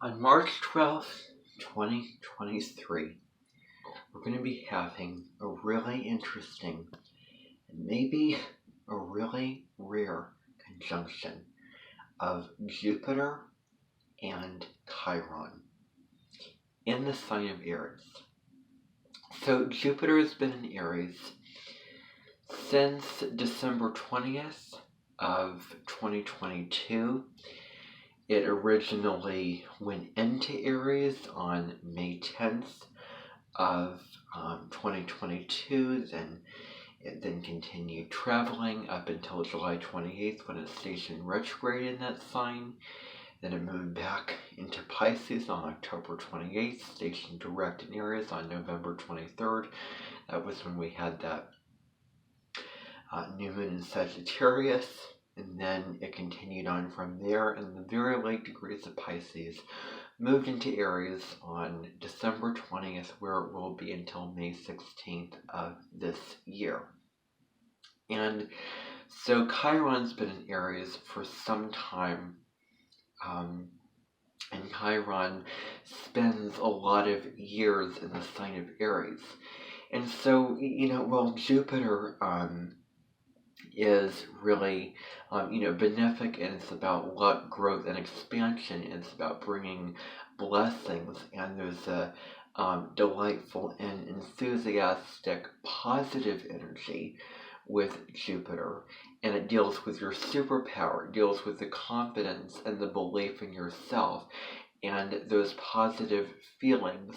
On March 12th, 2023, we're going to be having a really interesting and maybe a really rare conjunction of Jupiter and Chiron in the sign of Aries. So Jupiter has been in Aries since December 20th of 2022. It originally went into Aries on May 10th of 2022, it then continued traveling up until July 28th when it stationed retrograde in that sign. Then it moved back into Pisces on October 28th, stationed direct in Aries on November 23rd. That was when we had that new moon in Sagittarius. And then it continued on from there, and the very late degrees of Pisces moved into Aries on December 20th, where it will be until May 16th of this year. And so Chiron's been in Aries for some time, and Chiron spends a lot of years in the sign of Aries. And so, Jupiter is really, benefic, and it's about luck, growth, and expansion. It's about bringing blessings, and there's a delightful and enthusiastic, positive energy with Jupiter, and it deals with your superpower. It deals with the confidence and the belief in yourself, and those positive feelings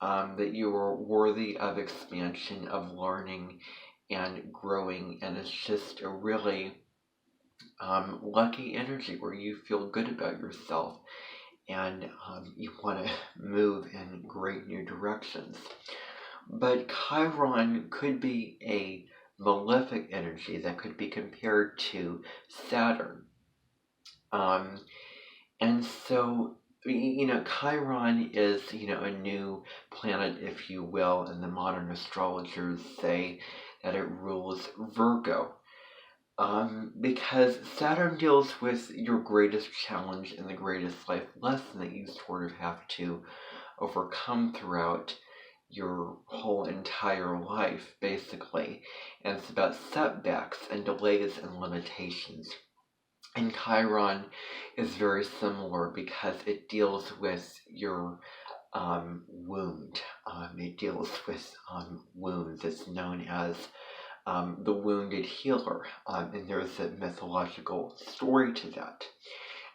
that you are worthy of expansion, of learning, and growing. And it's just a really lucky energy where you feel good about yourself, and you want to move in great new directions. But Chiron could be a malefic energy that could be compared to Saturn. And so, Chiron is, a new planet, if you will, and the modern astrologers say that it rules Virgo. Because Saturn deals with your greatest challenge and the greatest life lesson that you sort of have to overcome throughout your whole entire life, basically. And it's about setbacks and delays and limitations. And Chiron is very similar because it deals with your wound. It deals with wounds. It's known as the wounded healer, and there's a mythological story to that.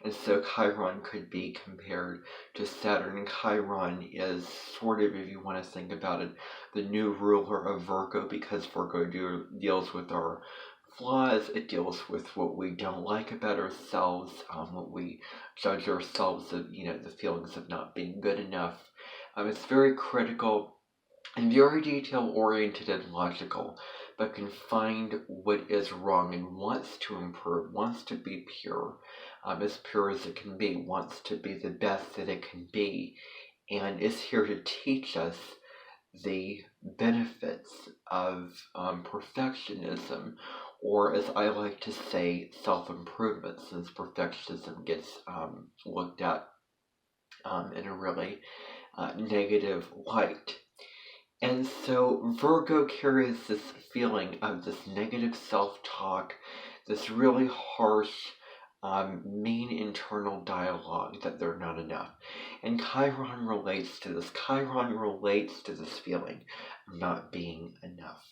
And so Chiron could be compared to Saturn, and Chiron is sort of, if you want to think about it, the new ruler of Virgo, because Virgo deals with our flaws. It deals with what we don't like about ourselves, what we judge ourselves of, the feelings of not being good enough. It's very critical and very detail-oriented and logical, but can find what is wrong and wants to improve, wants to be pure as it can be, wants to be the best that it can be, and is here to teach us the benefits of perfectionism, or as I like to say, self-improvement, since perfectionism gets looked at in a really negative light. And so Virgo carries this feeling of this negative self-talk, this really harsh, mean internal dialogue that they're not enough. And Chiron relates to this. Chiron relates to this feeling of not being enough.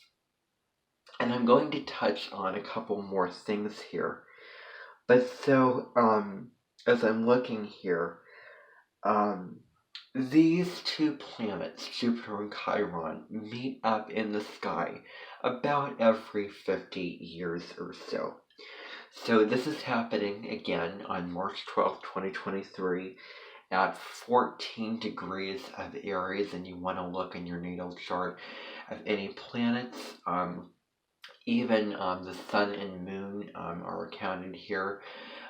And I'm going to touch on a couple more things here. But so, as I'm looking here, these two planets, Jupiter and Chiron, meet up in the sky about every 50 years or so. So this is happening again on March 12th, 2023 at 14 degrees of Aries, and you want to look in your natal chart of any planets. Even the sun and moon are accounted here.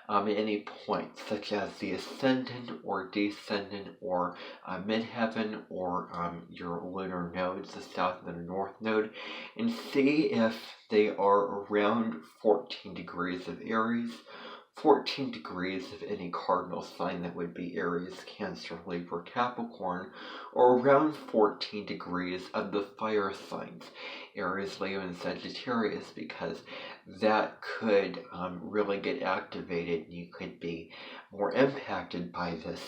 At any point, such as the ascendant or descendant or midheaven or your lunar nodes, the south and the north node, and see if they are around 14 degrees of Aries, 14 degrees of any cardinal sign that would be Aries, Cancer, Libra, Capricorn, or around 14 degrees of the fire signs, Aries, Leo, and Sagittarius, because that could really get activated. You could be more impacted by this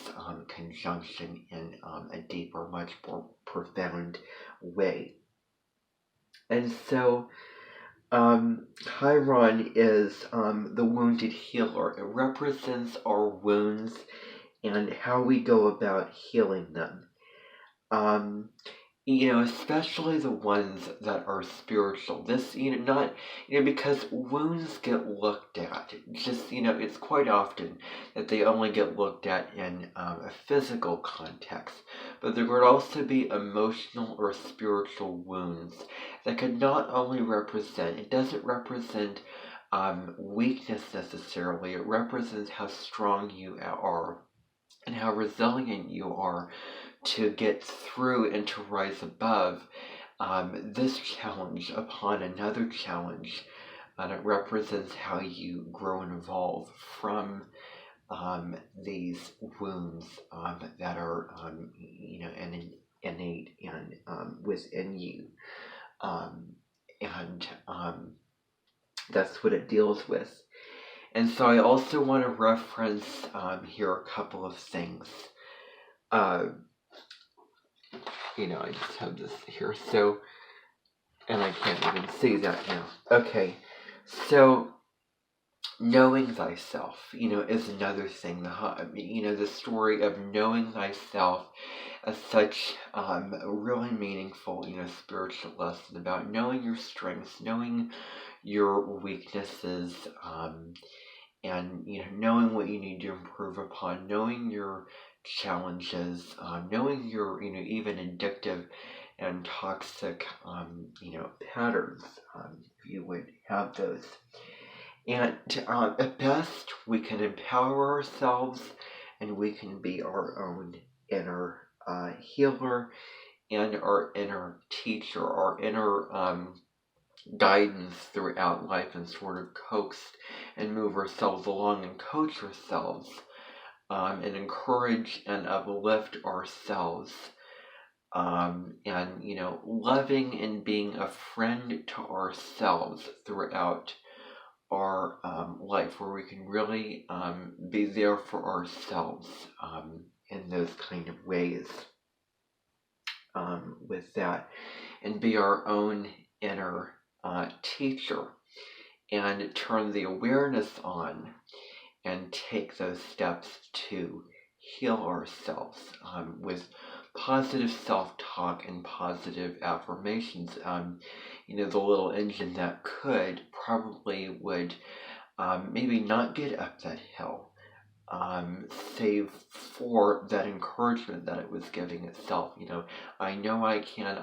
conjunction in a deeper, much more profound way. And so Chiron is the wounded healer. It represents our wounds and how we go about healing them. Especially the ones that are spiritual. This, not, because wounds get looked at. It's quite often that they only get looked at in a physical context. But there could also be emotional or spiritual wounds that could not only represent, it doesn't represent weakness necessarily. It represents how strong you are and how resilient you are to get through and to rise above this challenge upon another challenge. And it represents how you grow and evolve from these wounds that are, innate and within you. And that's what it deals with. And so I also want to reference here a couple of things. I just have this here, so, and I can't even see that now. Okay, so knowing thyself, is another thing. The story of knowing thyself as such a really meaningful, spiritual lesson about knowing your strengths, knowing your weaknesses, and knowing what you need to improve upon, knowing your challenges, knowing your even addictive and toxic patterns, if you would have those. And at best, we can empower ourselves, and we can be our own inner healer and our inner teacher, our inner guidance throughout life, and sort of coax and move ourselves along and coach ourselves and encourage and uplift ourselves, and loving and being a friend to ourselves throughout our life, where we can really be there for ourselves in those kind of ways with that, and be our own inner teacher, and turn the awareness on and take those steps to heal ourselves with positive self-talk and positive affirmations. The little engine that probably would maybe not get up that hill, save for that encouragement that it was giving itself. I know I can,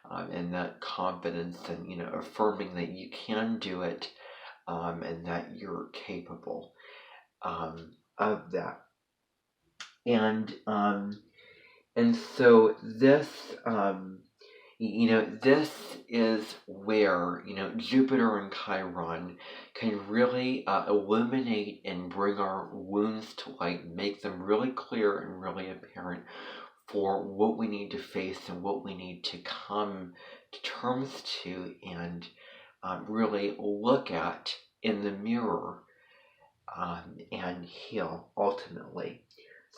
and that confidence, and affirming that you can do it, and that you're capable of that. And so this this is where Jupiter and Chiron can really illuminate and bring our wounds to light, make them really clear and really apparent for what we need to face and what we need to come to terms to, and really look at in the mirror and heal ultimately.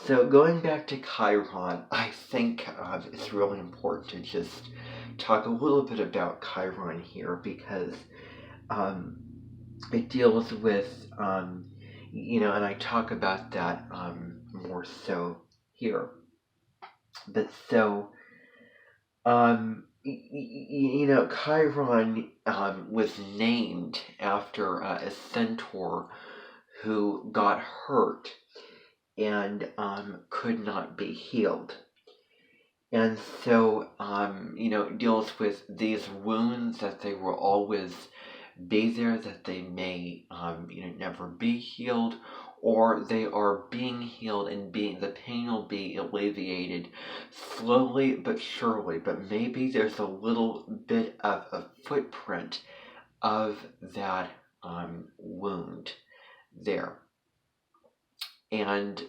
So going back to Chiron, I think it's really important to just talk a little bit about Chiron here, because it deals with, and I talk about that more so here. But so, Chiron was named after a centaur who got hurt and could not be healed. And so, it deals with these wounds, that they will always be there, that they may, never be healed, or they are being healed, and the pain will be alleviated slowly but surely. But maybe there's a little bit of a footprint of that wound there. And,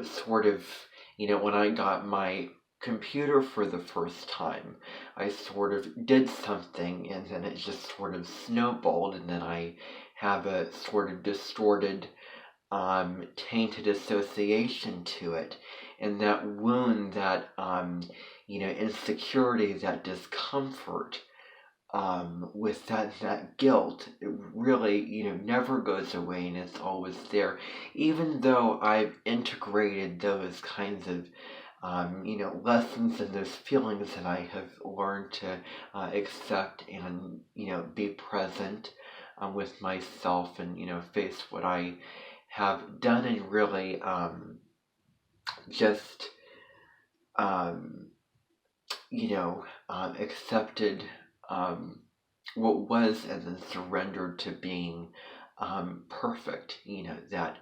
sort of, when I got my computer for the first time, I sort of did something and then it just sort of snowballed, and then I have a sort of distorted, tainted association to it. And that wound, that, insecurity, that discomfort, with that guilt, it really, never goes away, and it's always there. Even though I've integrated those kinds of, lessons and those feelings that I have learned to accept and, be present with myself, and, face what I have done, and really just, um, accepted what was, and then surrendered to being perfect, that,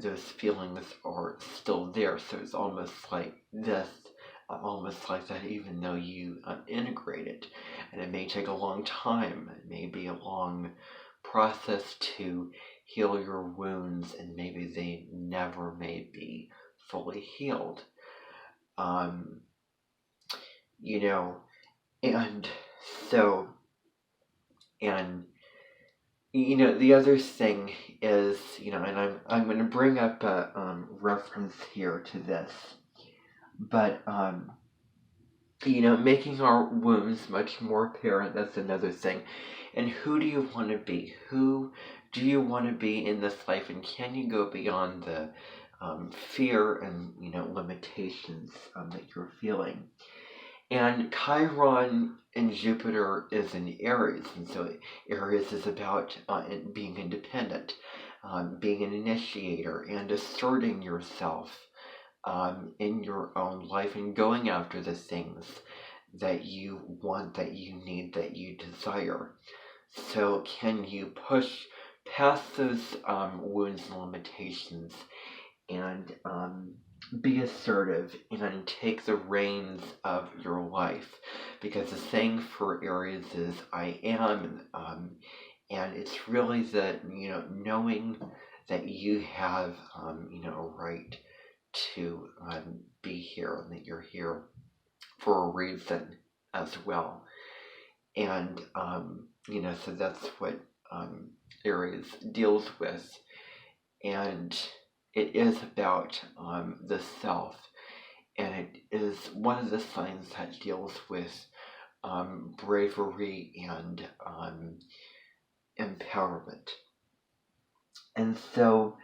those feelings are still there. So it's almost like this, almost like that, even though you integrate it. And it may take a long time, it may be a long process to heal your wounds, and maybe they never may be fully healed. And so, and the other thing is, and I'm going to bring up a reference here to this, but making our wounds much more apparent, that's another thing. And who do you want to be? Who do you want to be in this life? And can you go beyond the fear and limitations that you're feeling? And Chiron in Jupiter is in Aries, and so Aries is about being independent, being an initiator, and asserting yourself in your own life, and going after the things that you want, that you need, that you desire. So can you push past those wounds and limitations, and be assertive, and take the reins of your life? Because the saying for Aries is I am, and it's really the, knowing that you have, a right to be here, and that you're here for a reason as well. And, so that's what Aries deals with. And it is about the self, and it is one of the signs that deals with bravery and empowerment. And so,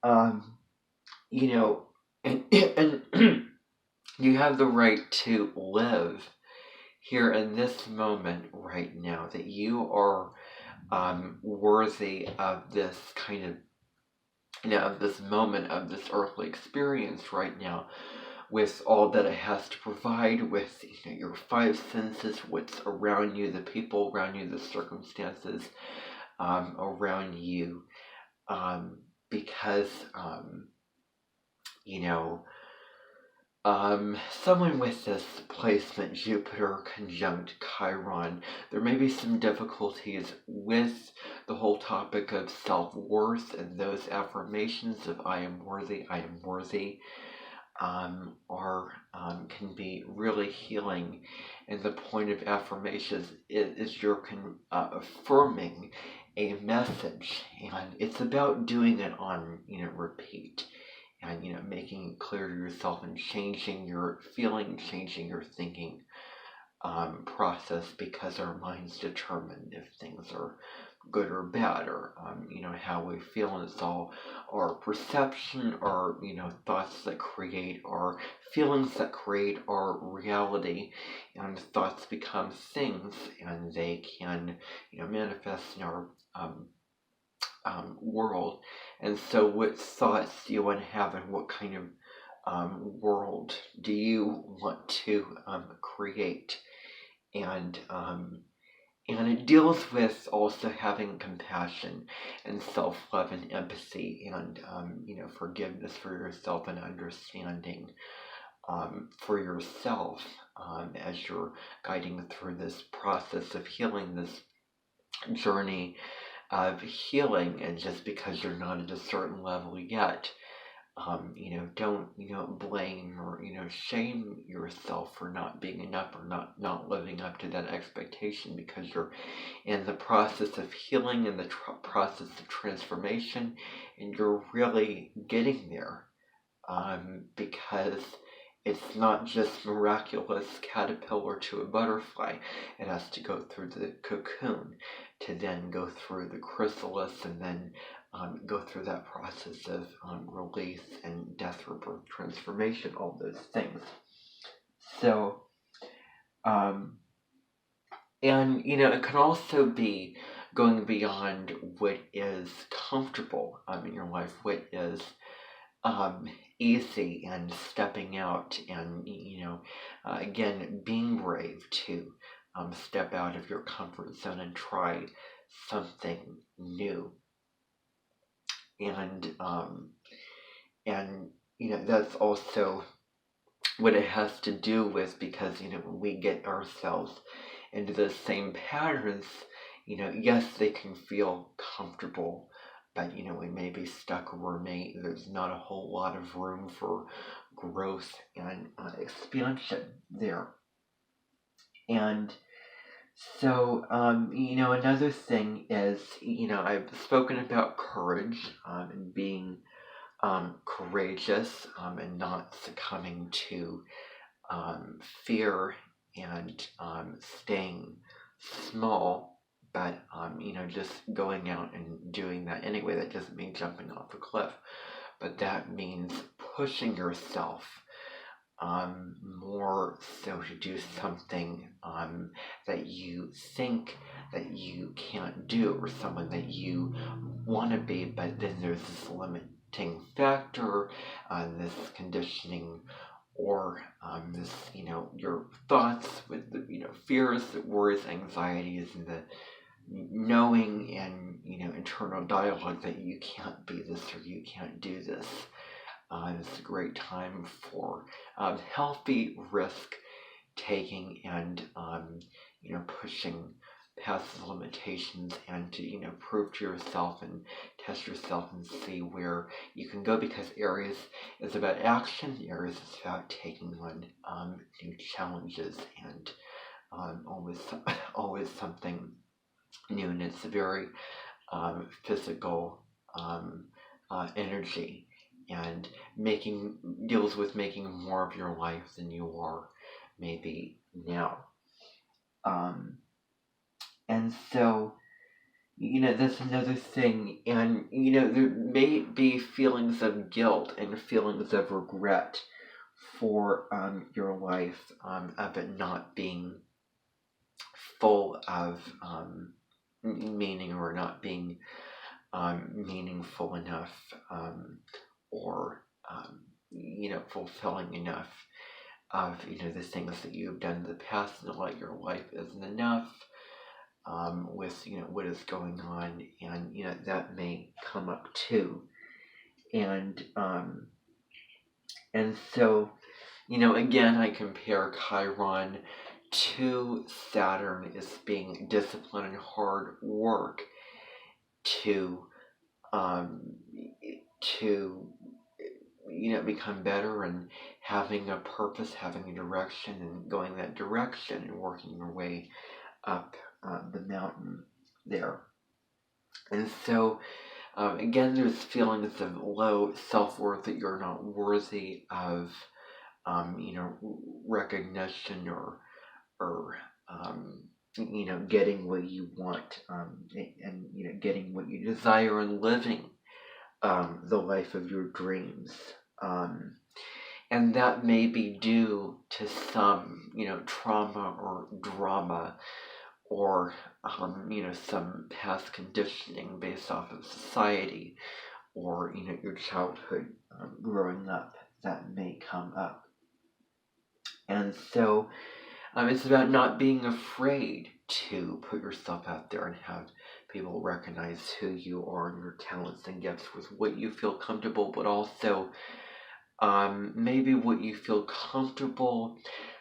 and you have the right to live here in this moment right now, that you are worthy of this kind of, of this moment, of this earthly experience right now, with all that it has to provide, with your five senses, what's around you, the people around you, the circumstances around you, because someone with this placement, Jupiter conjunct Chiron, there may be some difficulties with the whole topic of self-worth, and those affirmations of I am worthy, can be really healing. And the point of affirmations is you're affirming a message, and it's about doing it on repeat, and making it clear to yourself, and changing your feeling, changing your thinking process, because our minds determine if things are good or bad, or how we feel. And it's all our perception, our thoughts that create our feelings, that create our reality. And thoughts become things, and they can manifest in our world. And so what thoughts do you want to have, and what kind of world do you want to create? And it deals with also having compassion and self-love and empathy, and forgiveness for yourself, and understanding for yourself as you're guiding through this process of healing, this journey of healing, and just because you're not at a certain level yet, don't, blame or, shame yourself for not being enough or not living up to that expectation, because you're in the process of healing and the process of transformation, and you're really getting there, because it's not just miraculous caterpillar to a butterfly. It has to go through the cocoon to then go through the chrysalis, and then go through that process of release and death, rebirth, transformation, all those things. So, and it can also be going beyond what is comfortable in your life, what is easy, and stepping out, and again, being brave to step out of your comfort zone and try something new, and that's also what it has to do with, because when we get ourselves into those same patterns, yes, they can feel comfortable, but we may be stuck, or there's not a whole lot of room for growth and expansion there. And so, another thing is, I've spoken about courage, and being courageous, and not succumbing to fear, and staying small, but just going out and doing that anyway. That doesn't mean jumping off a cliff, but that means pushing yourself more so to do something that you think that you can't do, or someone that you want to be, but then there's this limiting factor, this conditioning, or this, your thoughts with the, fears, the worries, anxieties, and the knowing and, internal dialogue that you can't be this, or you can't do this. It's a great time for healthy risk taking, and, pushing past the limitations, and to, prove to yourself and test yourself and see where you can go, because Aries is about action. Aries is about taking on new challenges, and always something new, and it's a very physical energy, and deals with making more of your life than you are maybe now. And so, that's another thing. And, there may be feelings of guilt and feelings of regret for your life, of it not being full of meaning, or not being meaningful enough, or fulfilling enough of the things that you've done in the past, and like your life isn't enough, with what is going on, and that may come up too, and so again, I compare Chiron to Saturn as being discipline and hard work to become better, and having a purpose, having a direction, and going that direction, and working your way up the mountain there. And so, again, there's feelings of low self-worth, that you're not worthy of, recognition, or getting what you want, and getting what you desire, and living the life of your dreams. And that may be due to some, trauma or drama, or, some past conditioning based off of society, or, your childhood growing up, that may come up. And so it's about not being afraid to put yourself out there and have people recognize who you are, and your talents and gifts, with what you feel comfortable, but also maybe what you feel comfortable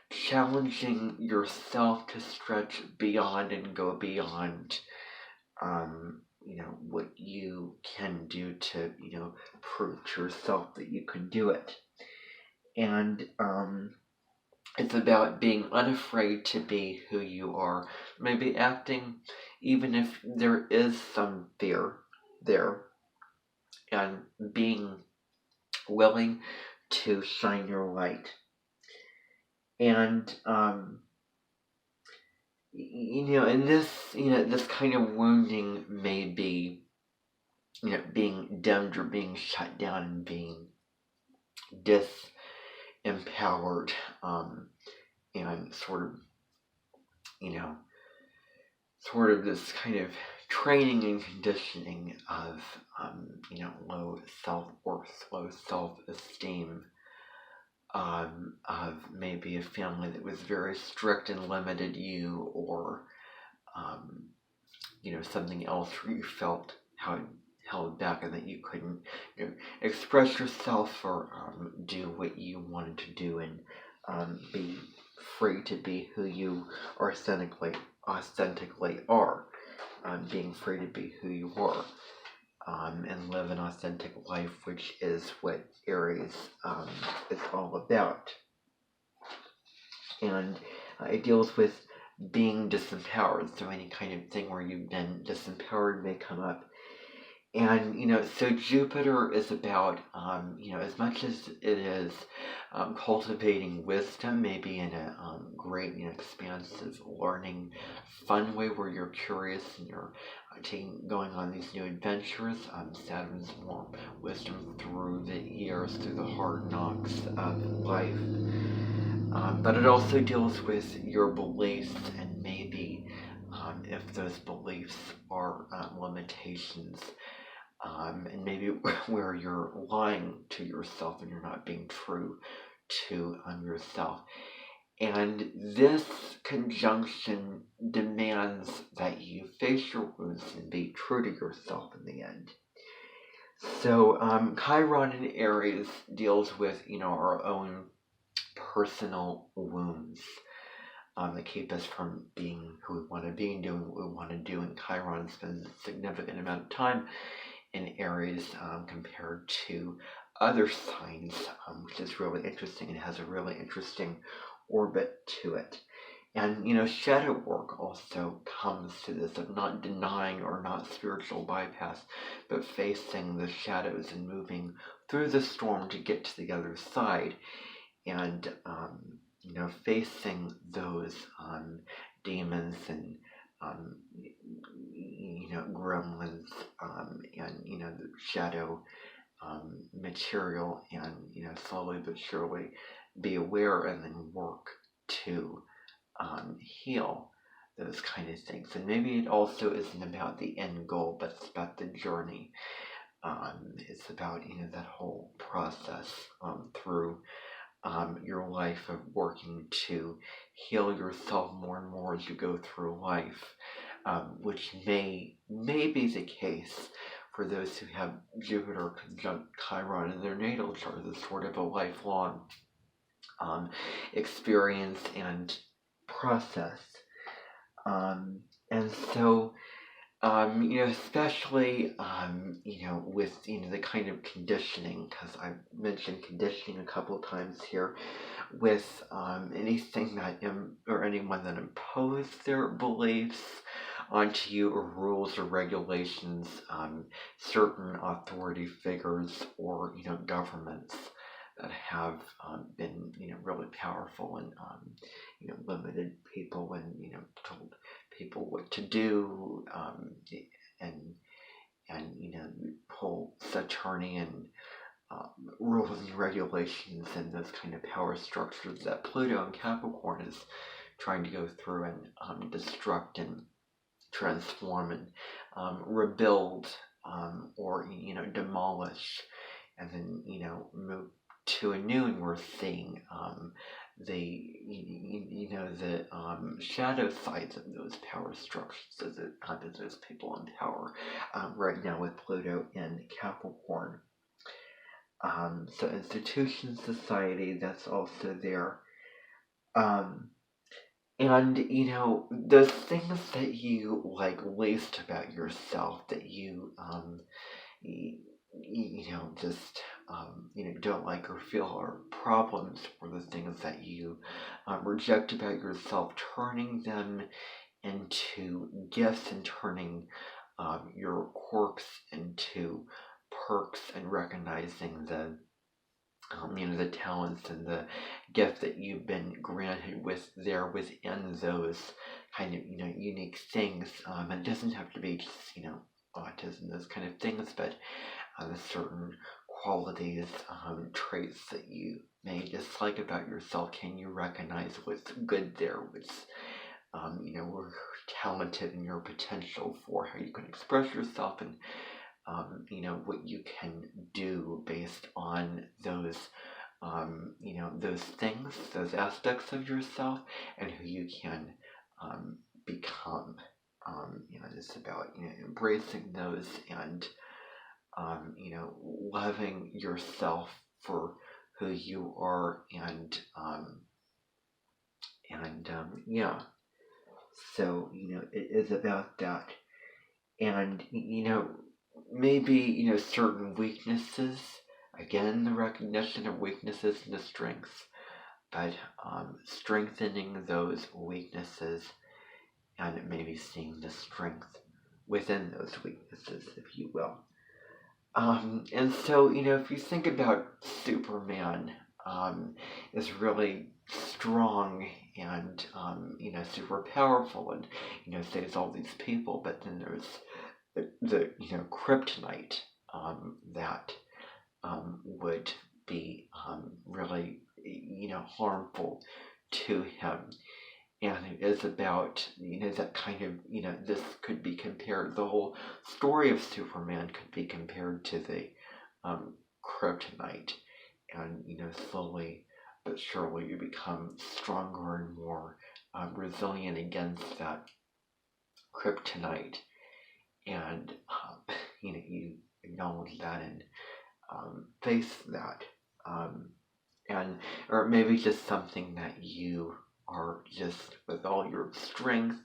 challenging yourself to stretch beyond and go beyond what you can do to, prove to yourself that you can do it. And it's about being unafraid to be who you are. Maybe acting, even if there is some fear there, and being willing to shine your light. And, and this kind of wounding may be, being dimmed or being shut down and being disempowered, and sort of this kind of training and conditioning of, low self-worth, low self-esteem, of maybe a family that was very strict and limited you, or, something else where you felt held back and that you couldn't, express yourself or do what you wanted to do, and be free to be who you authentically are, being free to be who you are, and live an authentic life, which is what Aries is all about. And it deals with being disempowered, so any kind of thing where you've been disempowered may come up. And, so Jupiter is about, as much as it is cultivating wisdom, maybe in a great, expansive, learning, fun way where you're curious and you're going on these new adventures. Saturn's more wisdom through the years, through the hard knocks of life. But it also deals with your beliefs, and maybe if those beliefs are limitations, and maybe where you're lying to yourself and you're not being true to yourself. And this conjunction demands that you face your wounds and be true to yourself in the end. So Chiron in Aries deals with, our own personal wounds that keep us from being who we want to be and doing what we want to do. And Chiron spends a significant amount of time in Aries compared to other signs, which is really interesting and has a really interesting orbit to it. And, shadow work also comes to this of not denying or not spiritual bypass, but facing the shadows and moving through the storm to get to the other side. And, facing those demons and gremlins, and the shadow material, and slowly but surely be aware and then work to heal those kind of things. And maybe it also isn't about the end goal, but it's about the journey. It's about that whole process through your life of working to heal yourself more and more as you go through life, which may be the case for those who have Jupiter conjunct Chiron in their natal chart. It's sort of a lifelong experience and process. And so, especially, with, the kind of conditioning, because I've mentioned conditioning a couple of times here, with anything that or anyone that impose their beliefs onto you, or rules or regulations, certain authority figures, or, governments that have been, really powerful and, limited people and, told people what to do, and whole Saturnian rules and regulations and those kind of power structures that Pluto and Capricorn is trying to go through and destruct and transform and rebuild, or demolish, and then move to a new. And we're seeing the shadow sides of those power structures as it happens, those people in power right now with Pluto and Capricorn. So institution, society, that's also there. And, those things that you like least about yourself, that you, just, don't like or feel are problems, or the things that you reject about yourself, turning them into gifts, and turning your quirks into perks, and recognizing the talents and the gift that you've been granted within those kind of, unique things. It doesn't have to be just, autism, those kind of things, but the certain qualities, traits that you may dislike about yourself. Can you recognize what's good there? What's, we're talented in your potential for how you can express yourself, and what you can do based on those, those things, those aspects of yourself, and who you can become. It's about, embracing those, and, loving yourself for who you are, yeah. So, it is about that. And, maybe, certain weaknesses, again, the recognition of weaknesses and the strengths, but strengthening those weaknesses, and maybe seeing the strength within those weaknesses, if you will. And so, if you think about Superman, is really strong, and, super powerful, and, saves all these people, but then there's the kryptonite, that would be really, harmful to him. And it is about, that kind of, this could be compared, the whole story of Superman could be compared to the kryptonite. And, slowly but surely you become stronger and more resilient against that kryptonite. And, you acknowledge that, and face that. And, or maybe just something that you are just, with all your strength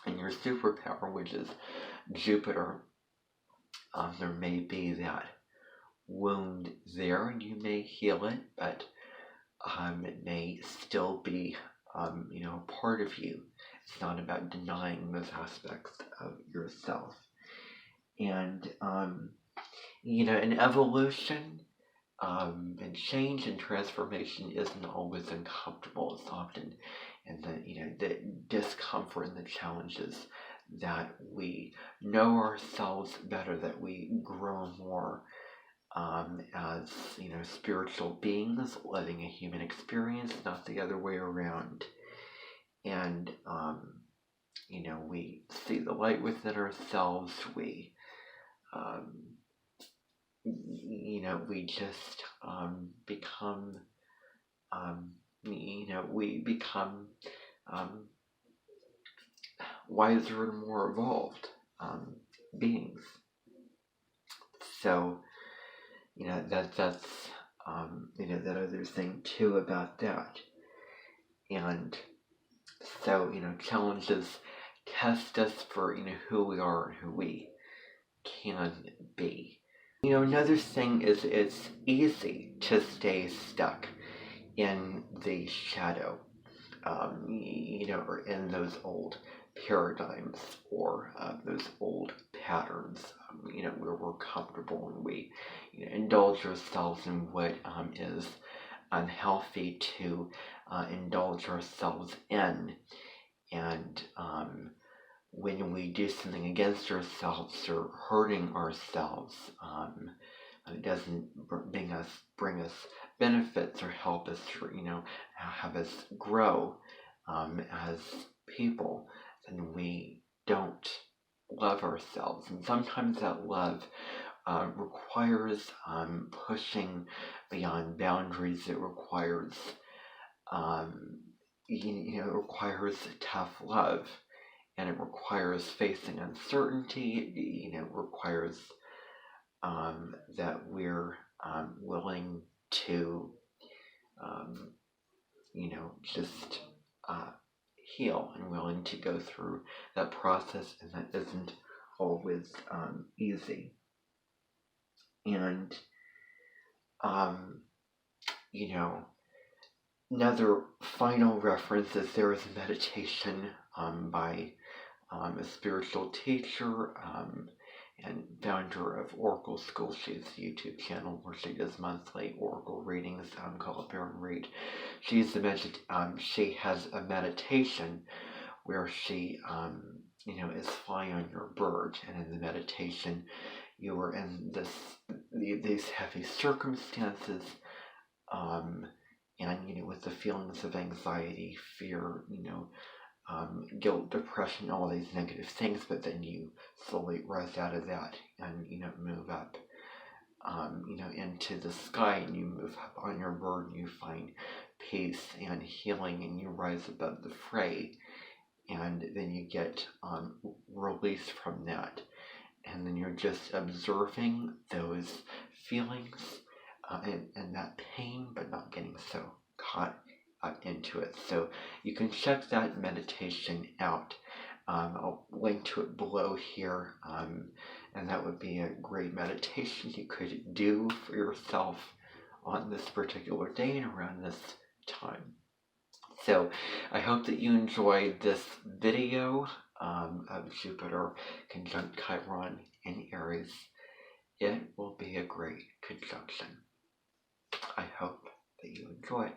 and your superpower, which is Jupiter, there may be that wound there, and you may heal it, but it may still be, part of you. It's not about denying those aspects of yourself. And, in evolution, and change and transformation isn't always uncomfortable. It's often in the discomfort and the challenges that we know ourselves better, that we grow more, as, spiritual beings living a human experience, not the other way around. And, we see the light within ourselves. We, we just become, we become wiser and more evolved beings. So, that's, that other thing too about that. And so, challenges test us for, who we are and who we can be. Another thing is, it's easy to stay stuck in the shadow, or in those old paradigms, or those old patterns, where we're comfortable, and we, indulge ourselves in what is unhealthy to indulge ourselves in. And when we do something against ourselves, or hurting ourselves, it doesn't bring us benefits, or help us, or, have us grow as people, then we don't love ourselves. And sometimes that love requires pushing beyond boundaries. It requires, requires tough love, and it requires facing uncertainty. It requires that we're willing to, just heal and willing to go through that process, and that isn't always easy. And you know, another final reference is there is a meditation by a spiritual teacher and founder of Oracle School. She has a YouTube channel where she does monthly Oracle readings called Baron Reed. She has a meditation where she is flying on your bird, and in the meditation you are in these heavy circumstances, and with the feelings of anxiety, fear, guilt, depression, all these negative things, but then you slowly rise out of that and move up into the sky, and you move up on your bird, and you find peace and healing, and you rise above the fray, and then you get release from that, and then you're just observing those feelings and that pain, but not getting so caught into it. So you can check that meditation out. I'll link to it below here, and that would be a great meditation you could do for yourself on this particular day and around this time. So I hope that you enjoyed this video of Jupiter conjunct Chiron in Aries. It will be a great conjunction. I hope that you enjoy it.